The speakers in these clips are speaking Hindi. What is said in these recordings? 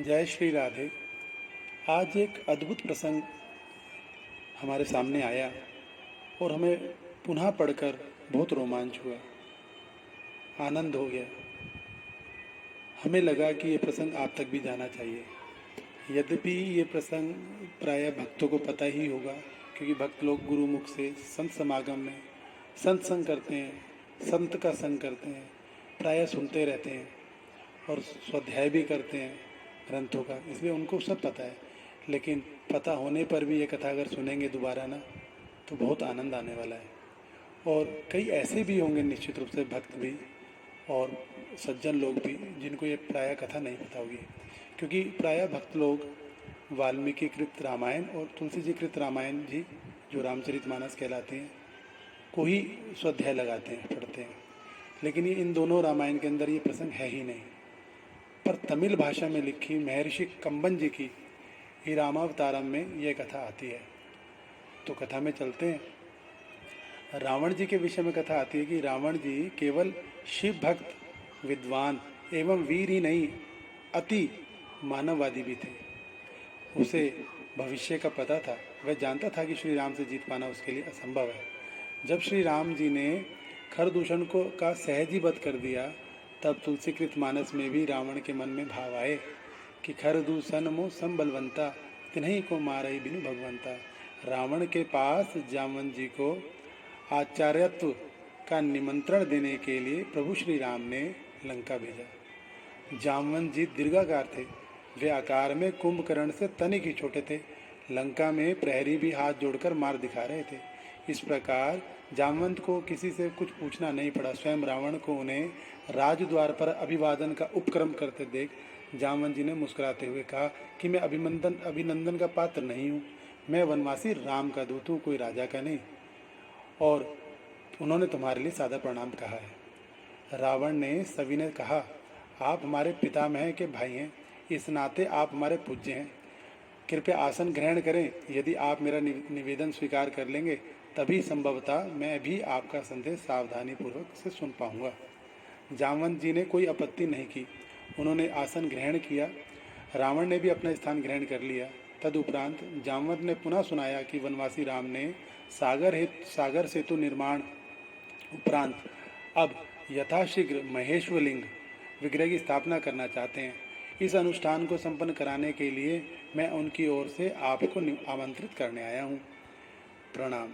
जय श्री राधे। आज एक अद्भुत प्रसंग हमारे सामने आया और हमें पुनः पढ़कर बहुत रोमांच हुआ, आनंद हो गया। हमें लगा कि ये प्रसंग आप तक भी जाना चाहिए। यद्यपि ये प्रसंग प्रायः भक्तों को पता ही होगा, क्योंकि भक्त लोग गुरुमुख से संत समागम में संत संग करते हैं, संत का संग करते हैं, प्रायः सुनते रहते हैं और स्वाध्याय भी करते हैं ग्रंथों का, इसलिए उनको सब पता है। लेकिन पता होने पर भी ये कथा अगर सुनेंगे दोबारा ना, तो बहुत आनंद आने वाला है। और कई ऐसे भी होंगे निश्चित रूप से भक्त भी और सज्जन लोग भी जिनको ये प्रायः कथा नहीं पता होगी, क्योंकि प्रायः भक्त लोग वाल्मीकि कृत रामायण और तुलसी जी कृत रामायण जी, जो रामचरितमानस कहलाते हैं, को ही स्वाध्याय लगाते हैं, पढ़ते हैं। लेकिन ये इन दोनों रामायण के अंदर ये प्रसंग है ही नहीं। पर तमिल भाषा में लिखी महर्षि कंबन जी की ही रामावतारम में यह कथा आती है। तो कथा में चलते हैं। रावण जी के विषय में कथा आती है कि रावण जी केवल शिव भक्त, विद्वान एवं वीर ही नहीं, अति मानववादी भी थे। उसे भविष्य का पता था। वह जानता था कि श्री राम से जीत पाना उसके लिए असंभव है। जब श्री राम जी ने खरदूषण को का सहज ही वध कर दिया, तब तुलसीकृत मानस में भी रावण के मन में भाव आए कि खरदूषण मो संबलवंता, तिन्हीं को मारई बिनु भगवंता। रावण के पास जामवंत जी को आचार्यत्व का निमंत्रण देने के लिए प्रभु श्री राम ने लंका भेजा। जामवंत जी दीर्घाकार थे। वे आकार में कुंभकर्ण से तनिक ही छोटे थे। लंका में प्रहरी भी हाथ जोड़कर मार दिखा रहे थे। इस प्रकार जामवंत को किसी से कुछ पूछना नहीं पड़ा। स्वयं रावण को उन्हें राजद्वार पर अभिवादन का उपक्रम करते देख जामवंत जी ने मुस्कुराते हुए कहा कि मैं अभिनंदन का पात्र नहीं हूँ। मैं वनवासी राम का दूत हूँ, कोई राजा का नहीं। और उन्होंने तुम्हारे लिए सादर प्रणाम कहा है। रावण ने सविनय कहा, आप हमारे पितामह के भाई हैं, इस नाते आप हमारे पूज्य हैं। कृपया आसन ग्रहण करें। यदि आप मेरा निवेदन स्वीकार कर लेंगे, तभी संभवतः मैं भी आपका संदेश सावधानी पूर्वक से सुन पाऊंगा। जामवंत जी ने कोई आपत्ति नहीं की। उन्होंने आसन ग्रहण किया। रावण ने भी अपना स्थान ग्रहण कर लिया। तदुपरांत जामवंत ने पुनः सुनाया कि वनवासी राम ने सागर सेतु निर्माण उपरांत अब यथाशीघ्र महेश्वरलिंग विग्रह की स्थापना करना चाहते हैं। इस अनुष्ठान को संपन्न कराने के लिए मैं उनकी ओर से आपको आमंत्रित करने आया हूँ। प्रणाम।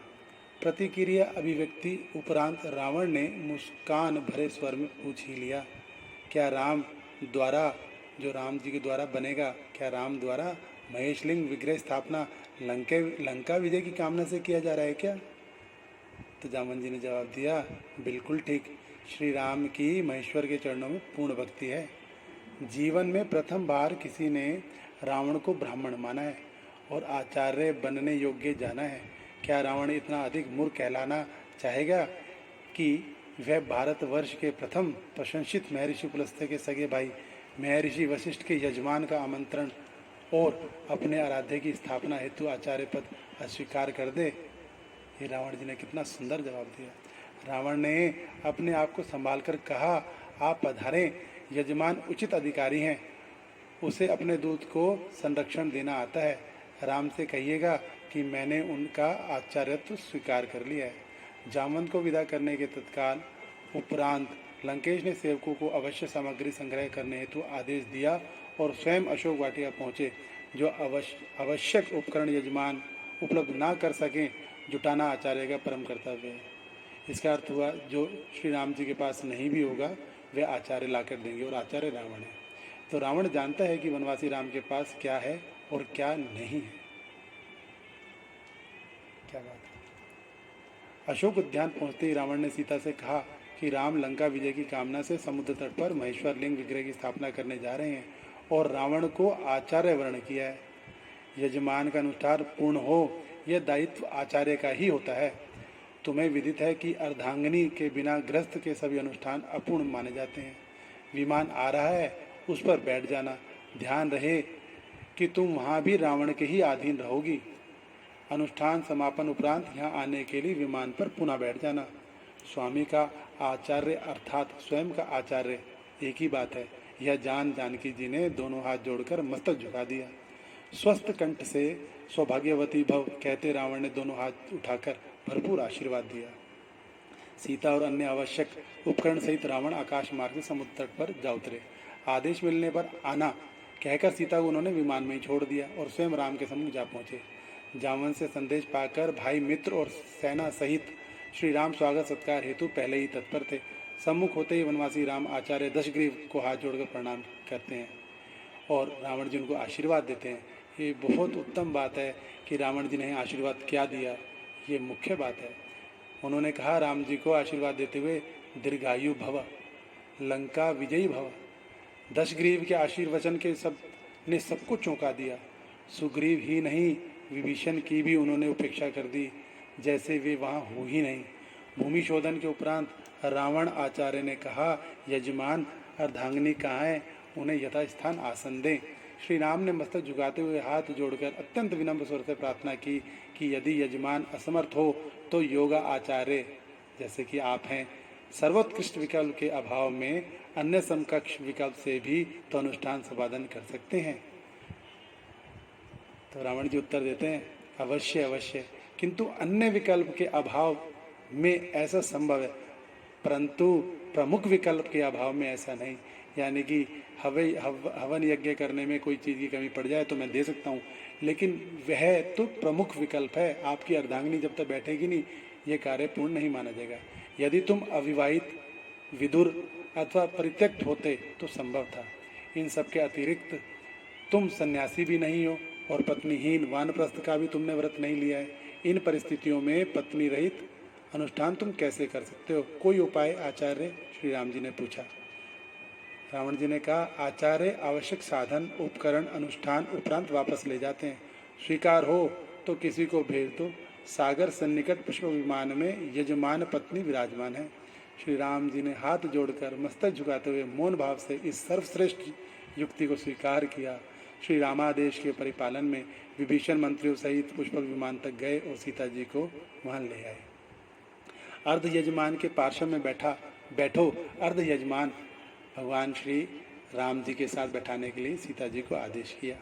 प्रतिक्रिया अभिव्यक्ति उपरांत रावण ने मुस्कान भरे स्वर में पूछ ही लिया, क्या राम द्वारा, जो राम जी के द्वारा बनेगा, क्या राम द्वारा महेशलिंग विग्रह स्थापना लंका विजय की कामना से किया जा रहा है क्या? तो जामवंत जी ने जवाब दिया, बिल्कुल ठीक। श्री राम की महेश्वर के चरणों में पूर्ण भक्ति है। जीवन में प्रथम बार किसी ने रावण को ब्राह्मण माना है और आचार्य बनने योग्य जाना है। क्या रावण इतना अधिक मूर्ख कहलाना चाहेगा कि वह भारतवर्ष के प्रथम प्रशंसित महर्षि पुलस्त्य के सगे भाई महर्षि वशिष्ठ के यजमान का आमंत्रण और अपने आराध्य की स्थापना हेतु आचार्य पद अस्वीकार कर दे? ये रावण जी ने कितना सुंदर जवाब दिया। रावण ने अपने आप को संभाल कर कहा, आप पधारें, यजमान उचित अधिकारी हैं, उसे अपने दूत को संरक्षण देना आता है। राम से कहिएगा कि मैंने उनका आचार्यत्व स्वीकार कर लिया है। जामवंत को विदा करने के तत्काल उपरांत लंकेश ने सेवकों को अवश्य सामग्री संग्रह करने हेतु आदेश दिया और स्वयं अशोक वाटिका पहुँचे। जो आवश्यक उपकरण यजमान उपलब्ध ना कर सकें, जुटाना आचार्य का परम कर्तव्य है। इसका अर्थ हुआ, जो श्री राम जी के पास नहीं भी होगा वह आचार्य ला कर देंगे, और आचार्य रावण है। तो रावण जानता है कि वनवासी राम के पास क्या है और क्या नहीं है। क्या बात है। अशोक उद्यान पहुंचते ही रावण ने सीता से कहा कि राम लंका विजय की कामना से समुद्र तट पर महेश्वर लिंग विग्रह की स्थापना करने जा रहे हैं और रावण को आचार्य वर्ण किया है। यजमान का अनुष्ठान पूर्ण हो, यह दायित्व आचार्य का ही होता है। तुम्हें विदित है कि अर्धांगिनी के बिना ग्रस्त के सभी अनुष्ठान अपूर्ण माने जाते हैं। विमान आ रहा है, उस पर बैठ जाना। ध्यान रहे कि तुम वहाँ भी रावण के ही अधीन रहोगी। अनुष्ठान समापन उपरांत यहाँ आने के लिए विमान पर पुनः बैठ जाना। स्वामी का आचार्य अर्थात स्वयं का आचार्य एक ही बात है। यह जान जानकी जी ने दोनों हाथ जोड़कर मस्तक झुका दिया। स्वस्थ कंठ से सौभाग्यवती भव कहते रावण ने दोनों हाथ उठाकर भरपूर आशीर्वाद दिया। सीता और अन्य आवश्यक उपकरण सहित रावण आकाश मार्ग से समुद्र तट पर जा उतरे। आदेश मिलने पर आना कहकर सीता को उन्होंने विमान में ही छोड़ दिया और स्वयं राम के सम्मुख जा पहुंचे। जामवन से संदेश पाकर भाई मित्र और सेना सहित श्री राम स्वागत सत्कार हेतु पहले ही तत्पर थे। सम्मुख होते ही वनवासी राम आचार्य दशग्रीव को हाथ जोड़कर प्रणाम करते हैं और रावण जी उनको आशीर्वाद देते हैं। ये बहुत उत्तम बात है कि रावण जी ने आशीर्वाद क्या दिया, ये मुख्य बात है। उन्होंने कहा राम जी को आशीर्वाद देते हुए, दीर्घायु भव, लंका विजयी भव। दशग्रीव के आशीर्वचन के सब कुछ चौंका दिया। सुग्रीव ही नहीं, विभीषण की भी उन्होंने उपेक्षा कर दी, जैसे वे वहाँ हो ही नहीं। भूमि शोधन के उपरांत रावण आचार्य ने कहा, यजमान अर्धांगिनी कहाँ है, उन्हें यथास्थान आसन दें। श्री राम ने मस्तक झुकाते हुए हाथ जोड़कर अत्यंत विनम्र स्वर से प्रार्थना की कि यदि यजमान असमर्थ हो तो योगा आचार्य जैसे कि आप हैं सर्वोत्कृष्ट विकल्प के अभाव में अन्य समकक्ष विकल्प से भी तो अनुष्ठान संपादन कर सकते हैं। तो रावण जी उत्तर देते हैं, अवश्य अवश्य, किंतु अन्य विकल्प के अभाव में ऐसा संभव है, परंतु प्रमुख विकल्प के अभाव में ऐसा नहीं। यानी कि हवन यज्ञ करने में कोई चीज़ की कमी पड़ जाए तो मैं दे सकता हूँ, लेकिन वह तो प्रमुख विकल्प है। आपकी अर्धांगिनी जब तक बैठेगी नहीं, ये कार्य पूर्ण नहीं माना जाएगा। यदि तुम अविवाहित, विदुर अथवा परित्यक्त होते तो संभव था। इन सब के अतिरिक्त तुम सन्यासी भी नहीं हो और पत्नीहीन वानप्रस्थ का भी तुमने व्रत नहीं लिया है। इन परिस्थितियों में पत्नी रहित अनुष्ठान तुम कैसे कर सकते हो? कोई उपाय आचार्य? श्री राम जी ने पूछा। रावण जी ने कहा, आचार्य आवश्यक साधन उपकरण अनुष्ठान उपरांत वापस ले जाते हैं। स्वीकार हो तो किसी को भेज दो। सागर सन्निकट पुष्प विमान में यजमान पत्नी विराजमान है। श्री राम जी ने हाथ जोड़कर मस्तक झुकाते हुए मौन भाव से इस सर्वश्रेष्ठ युक्ति को स्वीकार किया। श्री रामादेश के परिपालन में विभीषण मंत्रियों सहित पुष्पक विमान तक गए और सीता जी को वहां ले आए। अर्ध यजमान के पार्श्व में बैठो अर्ध यजमान भगवान श्री राम जी के साथ बैठाने के लिए सीता जी को आदेश किया।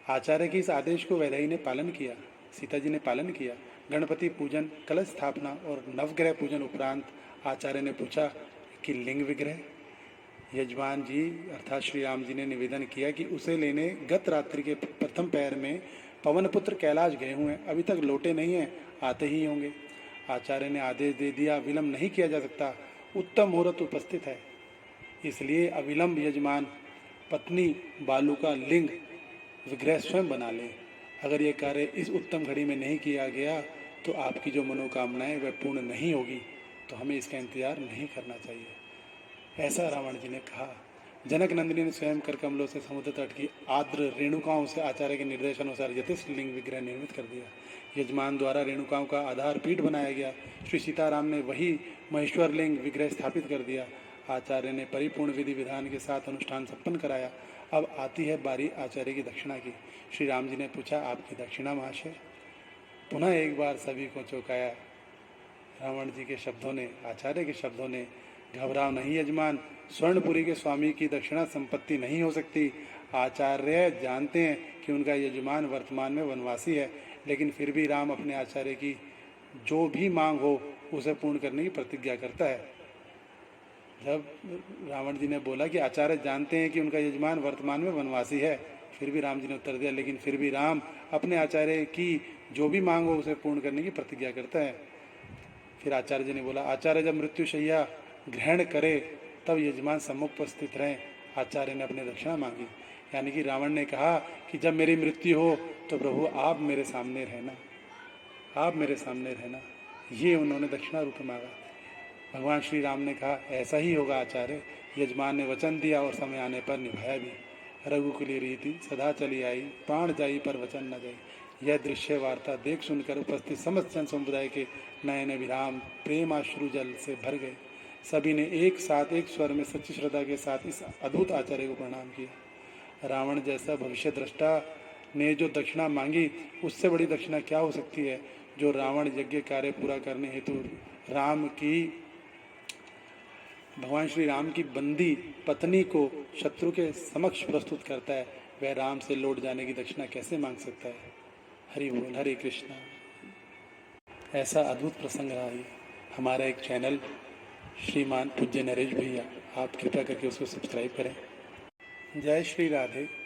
आचार्य के इस आदेश को वैदेही ने पालन किया, सीता जी ने पालन किया। गणपति पूजन, कलश स्थापना और नवग्रह पूजन उपरांत आचार्य ने पूछा कि लिंग विग्रह? यजमान जी अर्थात श्री राम जी ने निवेदन किया कि उसे लेने गत रात्रि के प्रथम पहर में पवनपुत्र कैलाश गए हुए हैं, अभी तक लौटे नहीं हैं, आते ही होंगे। आचार्य ने आदेश दे दिया, विलंब नहीं किया जा सकता, उत्तम मुहूर्त उपस्थित है, इसलिए अविलंब यजमान पत्नी बालू का लिंग विग्रह स्वयं बना लें। अगर ये कार्य इस उत्तम घड़ी में नहीं किया गया तो आपकी जो मनोकामनाएं वह पूर्ण नहीं होगी, तो हमें इसका इंतजार नहीं करना चाहिए, ऐसा रावण जी ने कहा। जनक नंदिनी ने स्वयं कर कमलों से समुद्र तट की आर्द्र रेणुकाओं से आचार्य के निर्देशानुसार यथेष्ट लिंग विग्रह निर्मित कर दिया। यजमान द्वारा रेणुकाओं का आधार पीठ बनाया गया। श्री सीताराम ने वही महेश्वर लिंग विग्रह स्थापित कर दिया। आचार्य ने परिपूर्ण विधि विधान के साथ अनुष्ठान संपन्न कराया। अब आती है बारी आचार्य की दक्षिणा की। श्री राम जी ने पूछा, आपकी दक्षिणा महाशय? पुनः एक बार सभी को चौंकाया रावण जी के शब्दों ने, आचार्य के शब्दों ने। घबराओ नहीं यजमान, स्वर्णपुरी के स्वामी की दक्षिणा संपत्ति नहीं हो सकती। आचार्य जानते हैं कि उनका यजमान वर्तमान में वनवासी है, लेकिन फिर भी राम अपने आचार्य की जो भी मांग हो उसे पूर्ण करने की प्रतिज्ञा करता है। जब रावण जी ने बोला कि आचार्य जानते हैं कि उनका यजमान वर्तमान में वनवासी है, फिर भी राम जी ने उत्तर दिया, लेकिन फिर भी राम अपने आचार्य की जो भी मांग हो उसे पूर्ण करने की प्रतिज्ञा करता है। फिर आचार्य जी ने बोला, आचार्य जब मृत्युशैया ग्रहण करे तब यजमान सम्मुख उपस्थित रहें। आचार्य ने अपनी दक्षिणा मांगी, यानी कि रावण ने कहा कि जब मेरी मृत्यु हो तो प्रभु आप मेरे सामने रहना, आप मेरे सामने रहना, ये उन्होंने दक्षिणा रूप में मांगा। भगवान श्री राम ने कहा, ऐसा ही होगा आचार्य। यजमान ने वचन दिया और समय आने पर निभाया भी। रघुकुली रीति सदा चली आई, प्राण जाई पर वचन न जाई। यह दृश्य वार्ता देख सुनकर उपस्थित समस्त जन समुदाय के नयन विराम प्रेमाश्रु जल से भर गए। सभी ने एक साथ एक स्वर में सच्ची श्रद्धा के साथ इस अद्भुत आचार्य को प्रणाम किया। रावण जैसा भविष्य दृष्टा ने जो दक्षिणा मांगी, उससे बड़ी दक्षिणा क्या हो सकती है, जो रावण यज्ञ कार्य पूरा करने हेतु राम की भगवान श्री राम की बंदी पत्नी को शत्रु के समक्ष प्रस्तुत करता है, वह राम से लौट जाने की दक्षिणा कैसे मांग सकता है। हरि बोल, हरे कृष्णा। ऐसा अद्भुत प्रसंग रहा ये। हमारा एक चैनल श्रीमान पूज्य नरेश भैया, आप कृपया करके उसको सब्सक्राइब करें। जय श्री राधे।